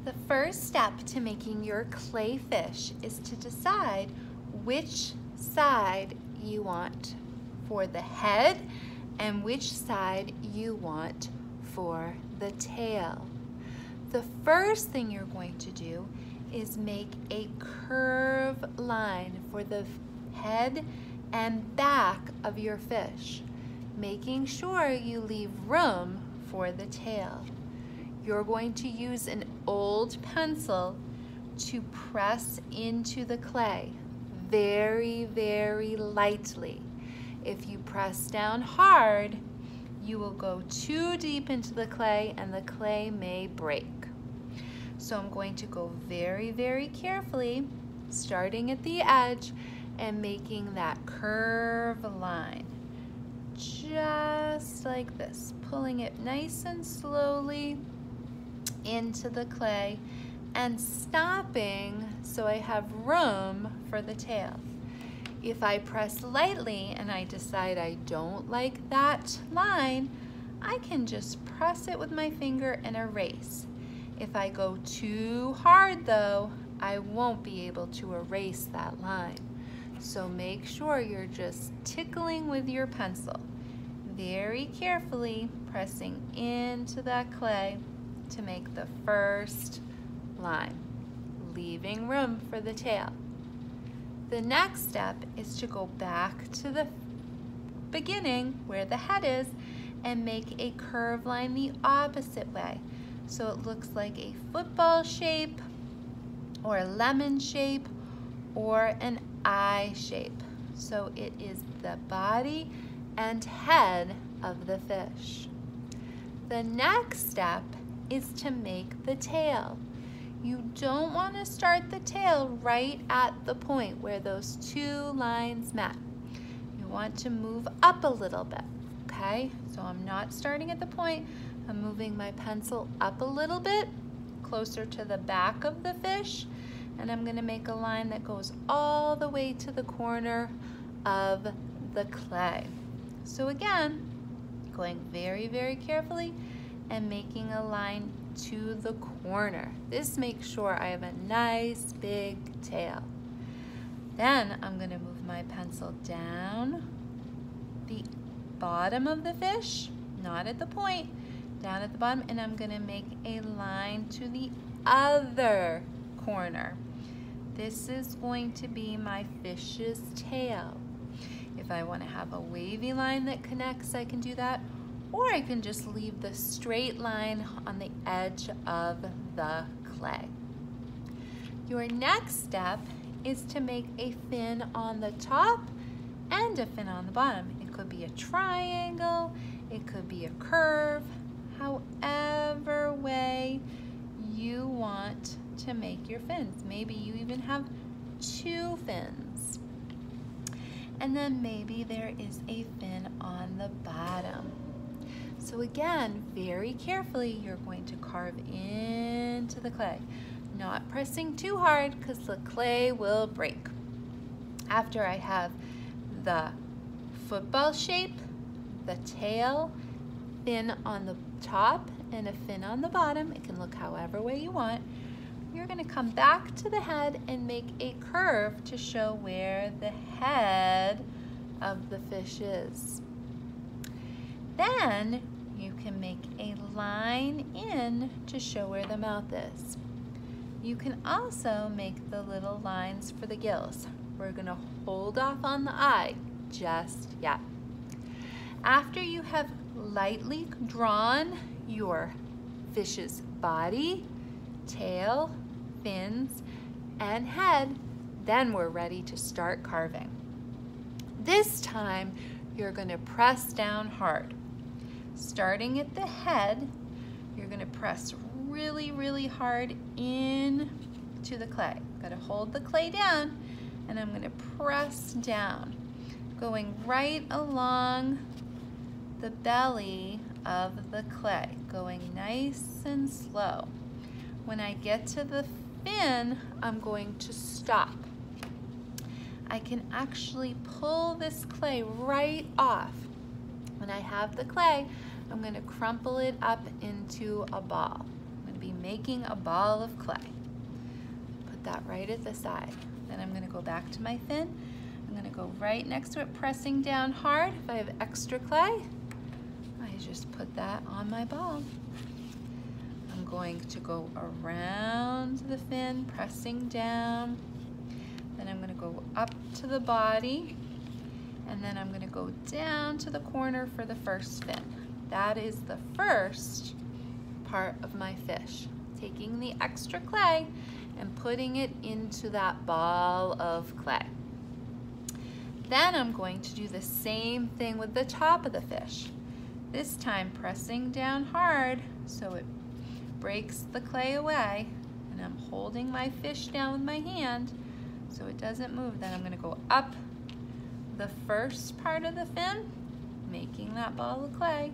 The first step to making your clay fish is to decide which side you want for the head and which side you want for the tail. The first thing you're going to do is make a curved line for the head and back of your fish, making sure you leave room for the tail. You're going to use an old pencil to press into the clay very, very lightly. If you press down hard, you will go too deep into the clay and the clay may break. So I'm going to go very, very carefully, starting at the edge and making that curved line. Just like this, pulling it nice and slowly into the clay and stopping so I have room for the tail. If I press lightly and I decide I don't like that line, I can just press it with my finger and erase. If I go too hard though, I won't be able to erase that line. So make sure you're just tickling with your pencil, very carefully pressing into that clay to make the first line, leaving room for the tail. The next step is to go back to the beginning where the head is and make a curved line the opposite way. So it looks like a football shape or a lemon shape or an eye shape. So it is the body and head of the fish. The next step is to make the tail. You don't want to start the tail right at the point where those two lines met. You want to move up a little bit, okay? So I'm not starting at the point. I'm moving my pencil up a little bit, closer to the back of the fish, and I'm going to make a line that goes all the way to the corner of the clay. So again, going very, very carefully and making a line to the corner. This makes sure I have a nice big tail. Then I'm going to move my pencil down the bottom of the fish, not at the point, down at the bottom, and I'm going to make a line to the other corner. This is going to be my fish's tail. If I want to have a wavy line that connects, I can do that. Or I can just leave the straight line on the edge of the clay. Your next step is to make a fin on the top and a fin on the bottom. It could be a triangle, it could be a curve, however way you want to make your fins. Maybe you even have two fins. And then maybe there is a fin on the bottom. So again, very carefully, you're going to carve into the clay, not pressing too hard because the clay will break. After I have the football shape, the tail, fin on the top, and a fin on the bottom, it can look however way you want, you're going to come back to the head and make a curve to show where the head of the fish is. Then you can make a line in to show where the mouth is. You can also make the little lines for the gills. We're going to hold off on the eye just yet. After you have lightly drawn your fish's body, tail, fins, and head, then we're ready to start carving. This time, you're going to press down hard. Starting at the head, you're going to press really, really hard in to the clay. Got to hold the clay down, and I'm going to press down, going right along the belly of the clay, going nice and slow. When I get to the fin, I'm going to stop. I can actually pull this clay right off. When I have the clay, I'm going to crumple it up into a ball. I'm going to be making a ball of clay. Put that right at the side. Then I'm gonna go back to my fin. I'm gonna go right next to it, pressing down hard. If I have extra clay, I just put that on my ball. I'm going to go around the fin, pressing down. Then I'm gonna go up to the body, and then I'm gonna go down to the corner for the first fin. That is the first part of my fish. Taking the extra clay and putting it into that ball of clay. Then I'm going to do the same thing with the top of the fish. This time pressing down hard so it breaks the clay away, and I'm holding my fish down with my hand so it doesn't move. Then I'm going to go up the first part of the fin, making that ball of clay,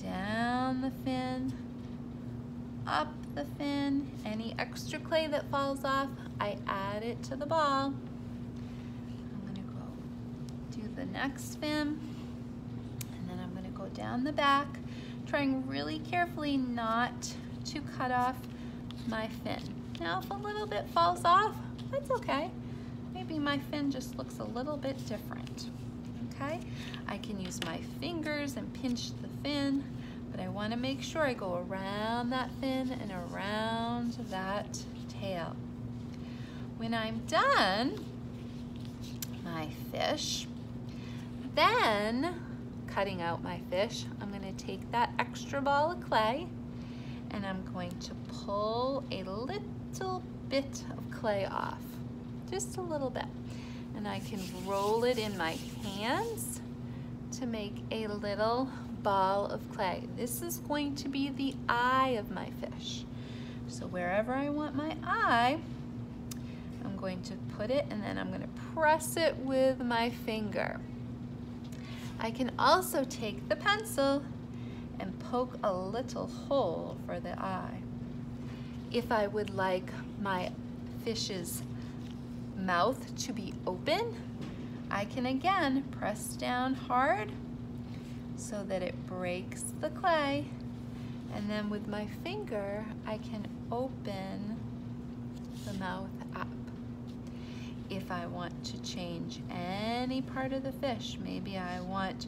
down the fin, up the fin. Any extra clay that falls off, I add it to the ball. I'm going to go do the next fin, and then I'm going to go down the back, trying really carefully not to cut off my fin. Now if a little bit falls off, that's okay. Maybe my fin just looks a little bit different, okay? I can use my fingers and pinch the fin, but I want to make sure I go around that fin and around that tail. When I'm done my fish, then cutting out my fish, I'm going to take that extra ball of clay and I'm going to pull a little bit of clay off, just a little bit. And I can roll it in my hands to make a little ball of clay. This is going to be the eye of my fish. So wherever I want my eye, I'm going to put it, and then I'm going to press it with my finger. I can also take the pencil and poke a little hole for the eye. If I would like my fish's mouth to be open, I can again press down hard so that it breaks the clay, and then with my finger I can open the mouth up. If I want to change any part of the fish, maybe I want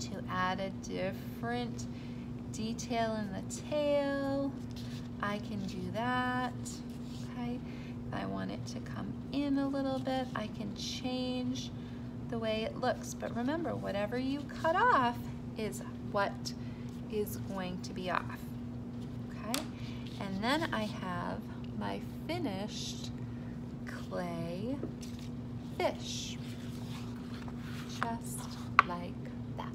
to add a different detail in the tail, I can do that, okay? If I want it to come in a little bit, I can change the way it looks. But remember, whatever you cut off is what is going to be off, okay? And then I have my finished clay fish, just like that.